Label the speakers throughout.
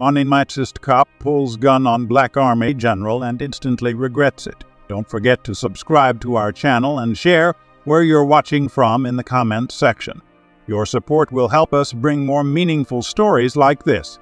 Speaker 1: Unmachist cop pulls gun on Black Army general and instantly regrets it. Don't forget to subscribe to our channel and share where you're watching from in the comments section. Your support will help us bring more meaningful stories like this.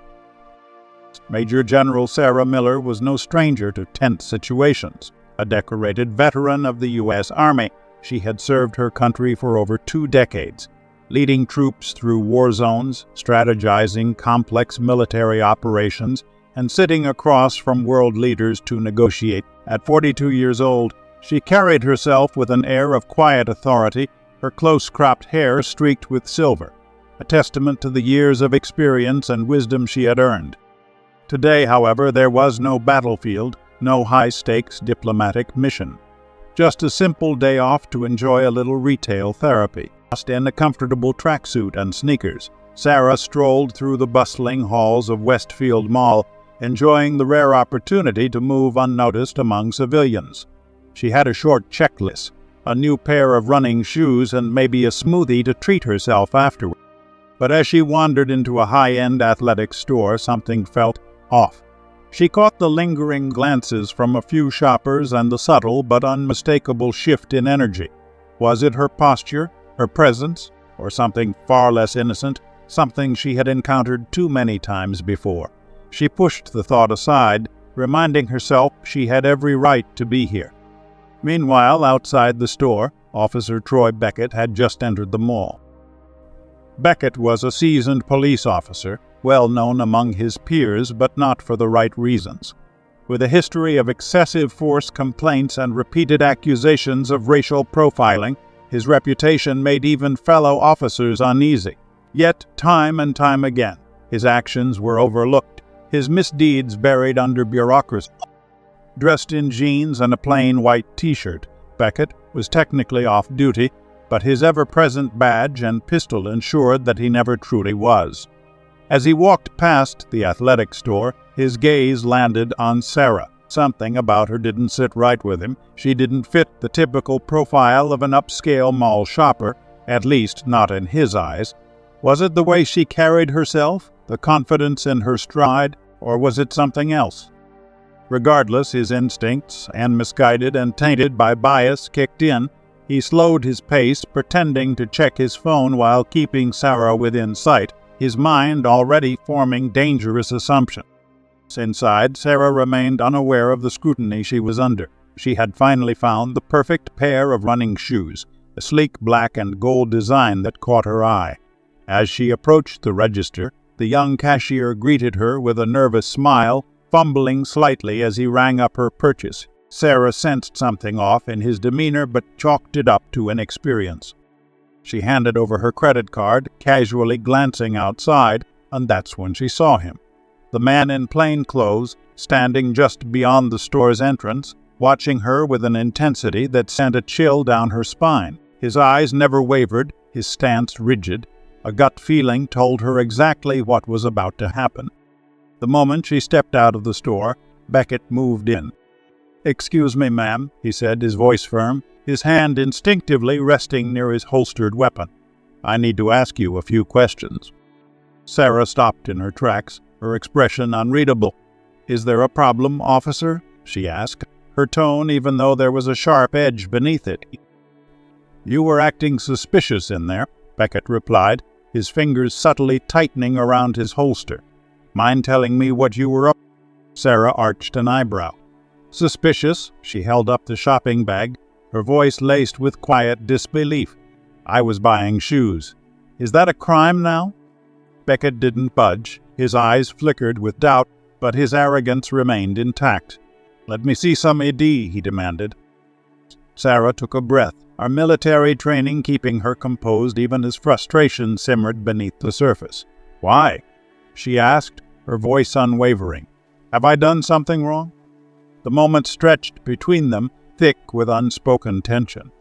Speaker 1: Major General Sarah Miller was no stranger to tense situations. A decorated veteran of the U.S. Army, she had served her country for over 2 decades, leading troops through war zones, strategizing complex military operations, and sitting across from world leaders to negotiate. At 42 years old, she carried herself with an air of quiet authority, her close-cropped hair streaked with silver, a testament to the years of experience and wisdom she had earned. Today, however, there was no battlefield, no high-stakes diplomatic mission. Just a simple day off to enjoy a little retail therapy. In a comfortable tracksuit and sneakers, Sarah strolled through the bustling halls of Westfield Mall, enjoying the rare opportunity to move unnoticed among civilians. She had a short checklist, a new pair of running shoes, and maybe a smoothie to treat herself afterward. But as she wandered into a high-end athletic store, something felt off. She caught the lingering glances from a few shoppers and the subtle but unmistakable shift in energy. Was it her posture, her presence, or something far less innocent, something she had encountered too many times before? She pushed the thought aside, reminding herself she had every right to be here. Meanwhile, outside the store, Officer Troy Beckett had just entered the mall. Beckett was a seasoned police officer, well known among his peers, but not for the right reasons. With a history of excessive force complaints and repeated accusations of racial profiling, his reputation made even fellow officers uneasy. Yet, time and time again, his actions were overlooked, his misdeeds buried under bureaucracy. Dressed in jeans and a plain white t-shirt, Beckett was technically off duty, but his ever-present badge and pistol ensured that he never truly was. As he walked past the athletic store, his gaze landed on Sarah. Something about her didn't sit right with him. She didn't fit the typical profile of an upscale mall shopper, at least not in his eyes. Was it the way she carried herself, the confidence in her stride, or was it something else? Regardless, his instincts, and misguided and tainted by bias, kicked in. He slowed his pace, pretending to check his phone while keeping Sarah within sight, his mind already forming dangerous assumptions. Inside, Sarah remained unaware of the scrutiny she was under. She had finally found the perfect pair of running shoes, a sleek black and gold design that caught her eye. As she approached the register, the young cashier greeted her with a nervous smile, fumbling slightly as he rang up her purchase. Sarah sensed something off in his demeanor but chalked it up to inexperience. She handed over her credit card, casually glancing outside, and that's when she saw him. The man in plain clothes, standing just beyond the store's entrance, watching her with an intensity that sent a chill down her spine. His eyes never wavered, his stance rigid. A gut feeling told her exactly what was about to happen. The moment she stepped out of the store, Beckett moved in. "Excuse me, ma'am," he said, his voice firm, his hand instinctively resting near his holstered weapon. "I need to ask you a few questions." Sarah stopped in her tracks, her expression unreadable. "Is there a problem, officer?" she asked, her tone even though there was a sharp edge beneath it. "You were acting suspicious in there," Beckett replied, his fingers subtly tightening around his holster. "Mind telling me what you were up?" Sarah arched an eyebrow. "Suspicious?" She held up the shopping bag, her voice laced with quiet disbelief. "I was buying shoes. Is that a crime now?" Beckett didn't budge. His eyes flickered with doubt, but his arrogance remained intact. "Let me see some ID," he demanded. Sarah took a breath, her military training keeping her composed even as frustration simmered beneath the surface. "Why?" she asked, her voice unwavering. "Have I done something wrong?" The moment stretched between them, thick with unspoken tension.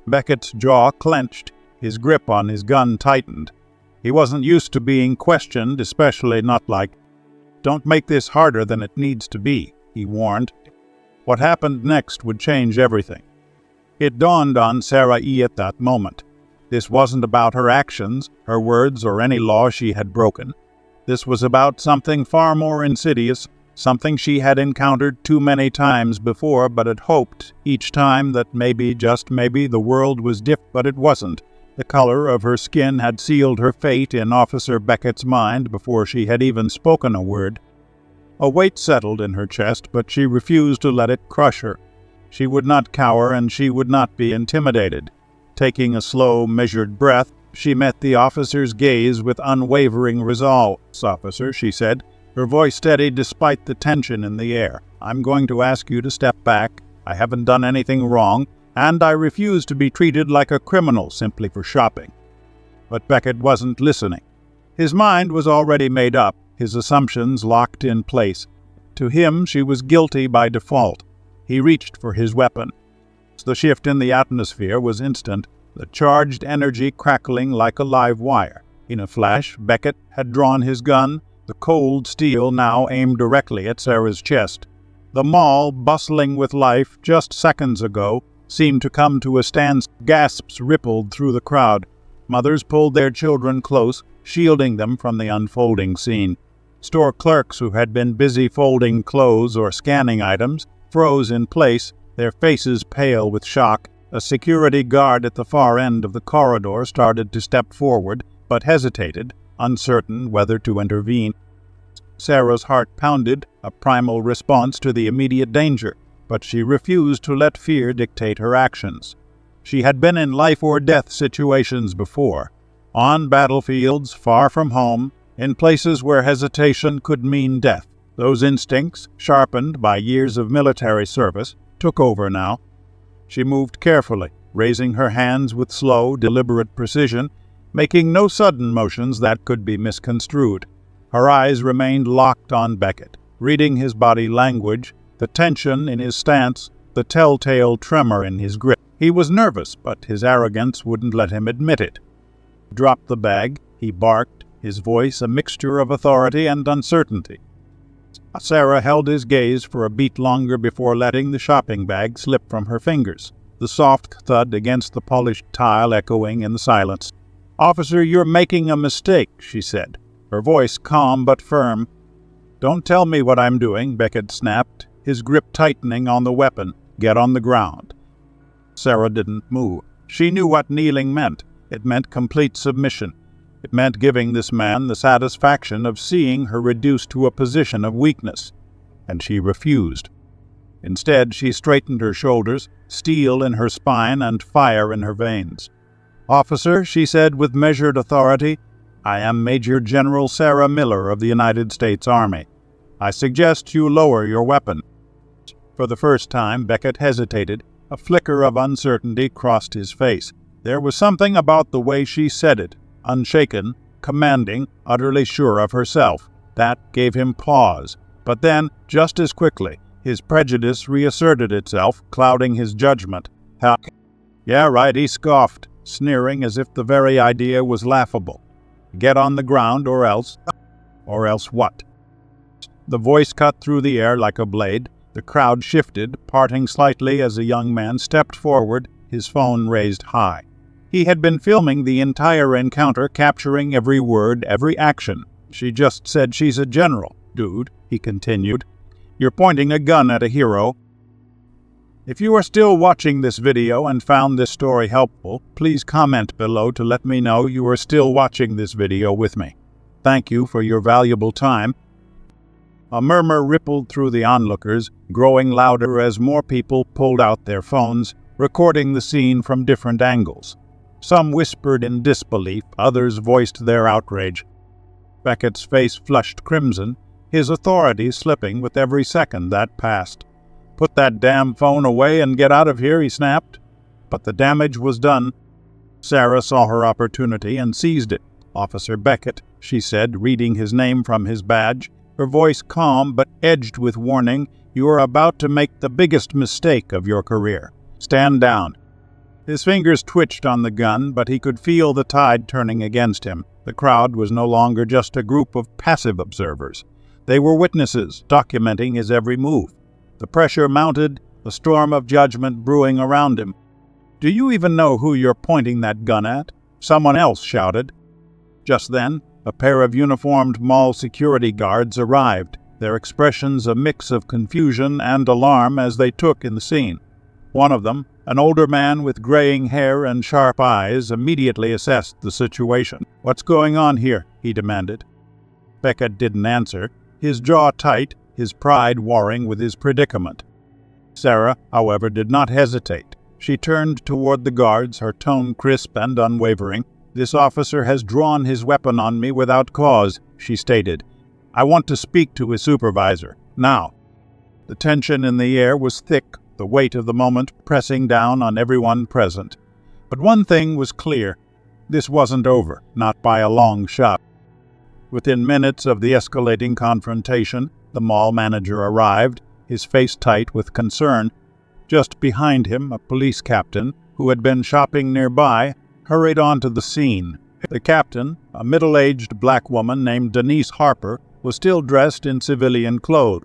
Speaker 1: Beckett's jaw clenched, his grip on his gun tightened. He wasn't used to being questioned, especially not like, "Don't make this harder than it needs to be," he warned. What happened next would change everything. It dawned on Sarah E. at that moment. This wasn't about her actions, her words, or any law she had broken. This was about something far more insidious, something she had encountered too many times before, but had hoped each time that maybe, just maybe, the world was different, but it wasn't. The color of her skin had sealed her fate in Officer Beckett's mind before she had even spoken a word. A weight settled in her chest, but she refused to let it crush her. She would not cower, and she would not be intimidated. Taking a slow, measured breath, she met the officer's gaze with unwavering resolve. "Officer," she said, her voice steady despite the tension in the air, "I'm going to ask you to step back. I haven't done anything wrong, and I refuse to be treated like a criminal simply for shopping." But Beckett wasn't listening. His mind was already made up, his assumptions locked in place. To him, she was guilty by default. He reached for his weapon. The shift in the atmosphere was instant, the charged energy crackling like a live wire. In a flash, Beckett had drawn his gun, the cold steel now aimed directly at Sarah's chest. The mall, bustling with life just seconds ago, seemed to come to a standstill. Gasps rippled through the crowd. Mothers pulled their children close, shielding them from the unfolding scene. Store clerks who had been busy folding clothes or scanning items froze in place, their faces pale with shock. A security guard at the far end of the corridor started to step forward, but hesitated, uncertain whether to intervene. Sarah's heart pounded, a primal response to the immediate danger, but she refused to let fear dictate her actions. She had been in life-or-death situations before, on battlefields far from home, in places where hesitation could mean death. Those instincts, sharpened by years of military service, took over now. She moved carefully, raising her hands with slow, deliberate precision, making no sudden motions that could be misconstrued. Her eyes remained locked on Beckett, reading his body language, the tension in his stance, the telltale tremor in his grip. He was nervous, but his arrogance wouldn't let him admit it. "Drop the bag," he barked, his voice a mixture of authority and uncertainty. Sarah held his gaze for a beat longer before letting the shopping bag slip from her fingers, the soft thud against the polished tile echoing in the silence. "Officer, you're making a mistake," she said, her voice calm but firm. "Don't tell me what I'm doing," Beckett snapped, his grip tightening on the weapon. "Get on the ground." Sarah didn't move. She knew what kneeling meant. It meant complete submission. It meant giving this man the satisfaction of seeing her reduced to a position of weakness. And she refused. Instead, she straightened her shoulders, steel in her spine and fire in her veins. "Officer," she said with measured authority, "I am Major General Sarah Miller of the United States Army. I suggest you lower your weapon." For the first time, Beckett hesitated. A flicker of uncertainty crossed his face. There was something about the way she said it, unshaken, commanding, utterly sure of herself, that gave him pause. But then, just as quickly, his prejudice reasserted itself, clouding his judgment. "Yeah, right," he scoffed, sneering as if the very idea was laughable. "Get on the ground or else..." "Or else what?" The voice cut through the air like a blade. The crowd shifted, parting slightly as a young man stepped forward, his phone raised high. He had been filming the entire encounter, capturing every word, every action. "She just said she's a general, dude," he continued. "You're pointing a gun at a hero." If you are still watching this video and found this story helpful, please comment below to let me know you are still watching this video with me. Thank you for your valuable time. A murmur rippled through the onlookers, growing louder as more people pulled out their phones, recording the scene from different angles. Some whispered in disbelief, others voiced their outrage. Beckett's face flushed crimson, his authority slipping with every second that passed. "Put that damn phone away and get out of here," he snapped. But the damage was done. Sarah saw her opportunity and seized it. "Officer Beckett," she said, reading his name from his badge, her voice calm but edged with warning, "you are about to make the biggest mistake of your career. Stand down." His fingers twitched on the gun, but he could feel the tide turning against him. The crowd was no longer just a group of passive observers. They were witnesses, documenting his every move. The pressure mounted, the storm of judgment brewing around him. "Do you even know who you're pointing that gun at?" someone else shouted. Just then, A pair of uniformed mall security guards arrived, their expressions a mix of confusion and alarm as they took in the scene. One of them, an older man with graying hair and sharp eyes, immediately assessed the situation. "What's going on here?" he demanded. Beckett didn't answer, his jaw tight, his pride warring with his predicament. Sarah, however, did not hesitate. She turned toward the guards, her tone crisp and unwavering. "This officer has drawn his weapon on me without cause," she stated. "I want to speak to his supervisor, now." The tension in the air was thick, the weight of the moment pressing down on everyone present. But one thing was clear. This wasn't over, not by a long shot. Within minutes of the escalating confrontation, the mall manager arrived, his face tight with concern. Just behind him, a police captain, who had been shopping nearby, hurried onto the scene. The captain, a middle-aged black woman named Denise Harper, was still dressed in civilian clothes.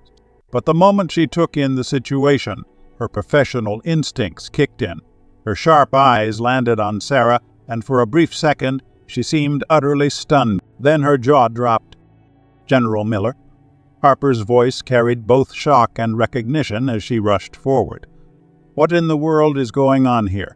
Speaker 1: But the moment she took in the situation, her professional instincts kicked in. Her sharp eyes landed on Sarah, and for a brief second, she seemed utterly stunned. Then her jaw dropped. "General Miller." Harper's voice carried both shock and recognition as she rushed forward. "What in the world is going on here?"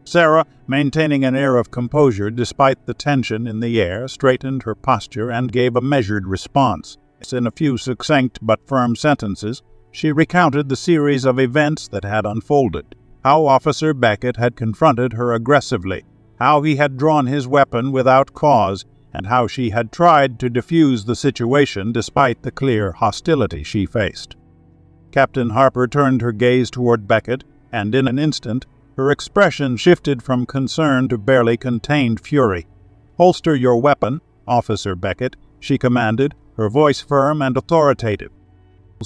Speaker 1: Sarah, maintaining an air of composure despite the tension in the air, straightened her posture and gave a measured response. In a few succinct but firm sentences, she recounted the series of events that had unfolded, how Officer Beckett had confronted her aggressively, how he had drawn his weapon without cause, and how she had tried to defuse the situation despite the clear hostility she faced. Captain Harper turned her gaze toward Beckett, and in an instant, her expression shifted from concern to barely contained fury. "Holster your weapon, Officer Beckett," she commanded, her voice firm and authoritative.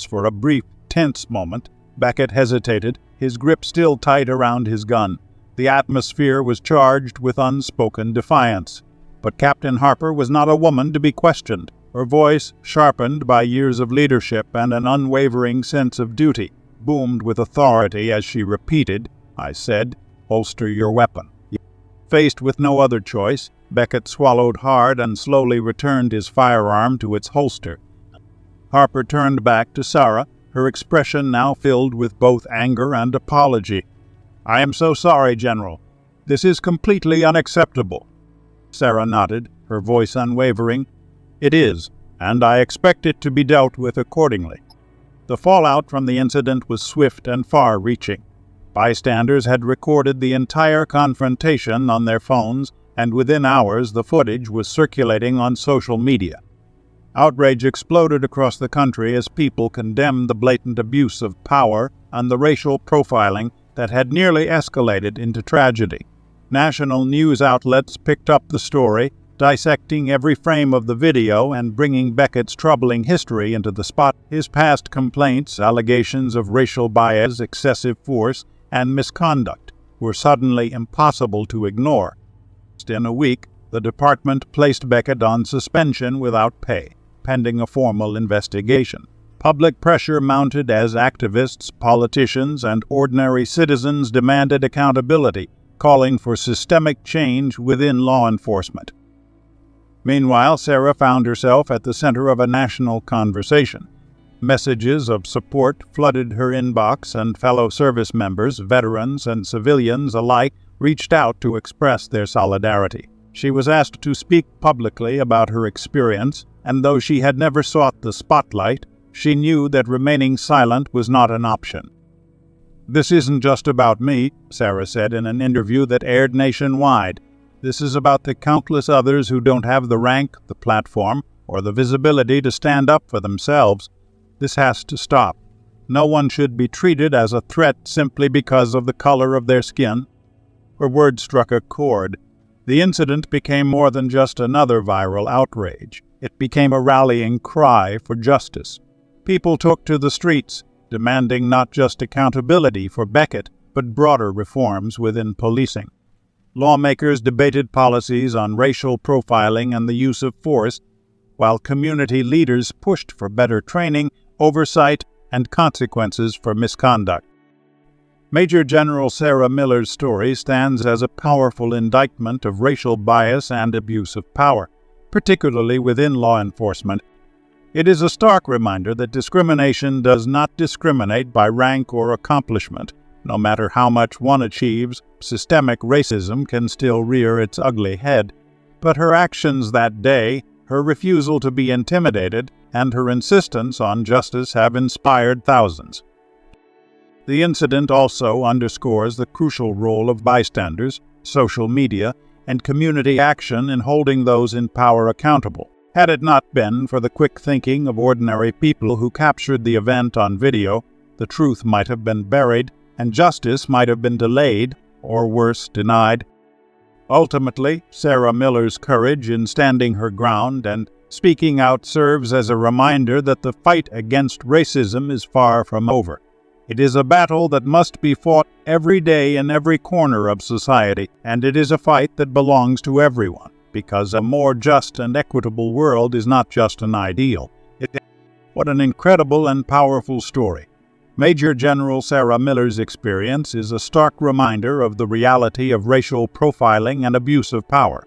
Speaker 1: For a brief, tense moment, Beckett hesitated, his grip still tight around his gun. The atmosphere was charged with unspoken defiance. But Captain Harper was not a woman to be questioned. Her voice, sharpened by years of leadership and an unwavering sense of duty, boomed with authority as she repeated, "I said, holster your weapon." Faced with no other choice, Beckett swallowed hard and slowly returned his firearm to its holster. Harper turned back to Sarah, her expression now filled with both anger and apology. "I am so sorry, General. This is completely unacceptable." Sarah nodded, her voice unwavering. "It is, and I expect it to be dealt with accordingly." The fallout from the incident was swift and far-reaching. Bystanders had recorded the entire confrontation on their phones, and within hours the footage was circulating on social media. Outrage exploded across the country as people condemned the blatant abuse of power and the racial profiling that had nearly escalated into tragedy. National news outlets picked up the story, dissecting every frame of the video and bringing Beckett's troubling history into the spot. His past complaints, allegations of racial bias, excessive force, and misconduct were suddenly impossible to ignore. In a week, the department placed Beckett on suspension without pay, pending a formal investigation. Public pressure mounted as activists, politicians, and ordinary citizens demanded accountability, calling for systemic change within law enforcement. Meanwhile, Sarah found herself at the center of a national conversation. Messages of support flooded her inbox, and fellow service members, veterans and civilians alike, reached out to express their solidarity. She was asked to speak publicly about her experience, and though she had never sought the spotlight, she knew that remaining silent was not an option. "This isn't just about me," Sarah said in an interview that aired nationwide. "This is about the countless others who don't have the rank, the platform, or the visibility to stand up for themselves. This has to stop. No one should be treated as a threat simply because of the color of their skin." Her words struck a chord. The incident became more than just another viral outrage. It became a rallying cry for justice. People took to the streets, demanding not just accountability for Beckett, but broader reforms within policing. Lawmakers debated policies on racial profiling and the use of force, while community leaders pushed for better training, oversight, and consequences for misconduct. Major General Sarah Miller's story stands as a powerful indictment of racial bias and abuse of power. particularly within law enforcement. It is a stark reminder that discrimination does not discriminate by rank or accomplishment. No matter how much one achieves, systemic racism can still rear its ugly head. But her actions that day, her refusal to be intimidated, and her insistence on justice have inspired thousands. The incident also underscores the crucial role of bystanders, social media, and community action in holding those in power accountable. Had it not been for the quick thinking of ordinary people who captured the event on video, the truth might have been buried, and justice might have been delayed, or worse, denied. Ultimately, Sarah Miller's courage in standing her ground and speaking out serves as a reminder that the fight against racism is far from over. It is a battle that must be fought every day in every corner of society, and it is a fight that belongs to everyone, because a more just and equitable world is not just an ideal. What an incredible and powerful story. Major General Sarah Miller's experience is a stark reminder of the reality of racial profiling and abuse of power.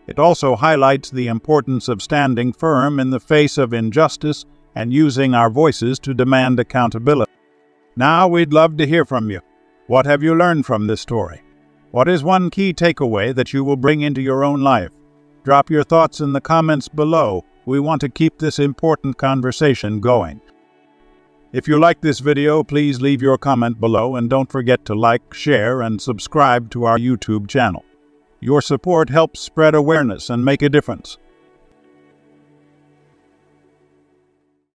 Speaker 1: It also highlights the importance of standing firm in the face of injustice and using our voices to demand accountability. Now we'd love to hear from you. What have you learned from this story? What is one key takeaway that you will bring into your own life? Drop your thoughts in the comments below. We want to keep this important conversation going. If you like this video, please leave your comment below and don't forget to like, share, and subscribe to our YouTube channel. Your support helps spread awareness and make a difference.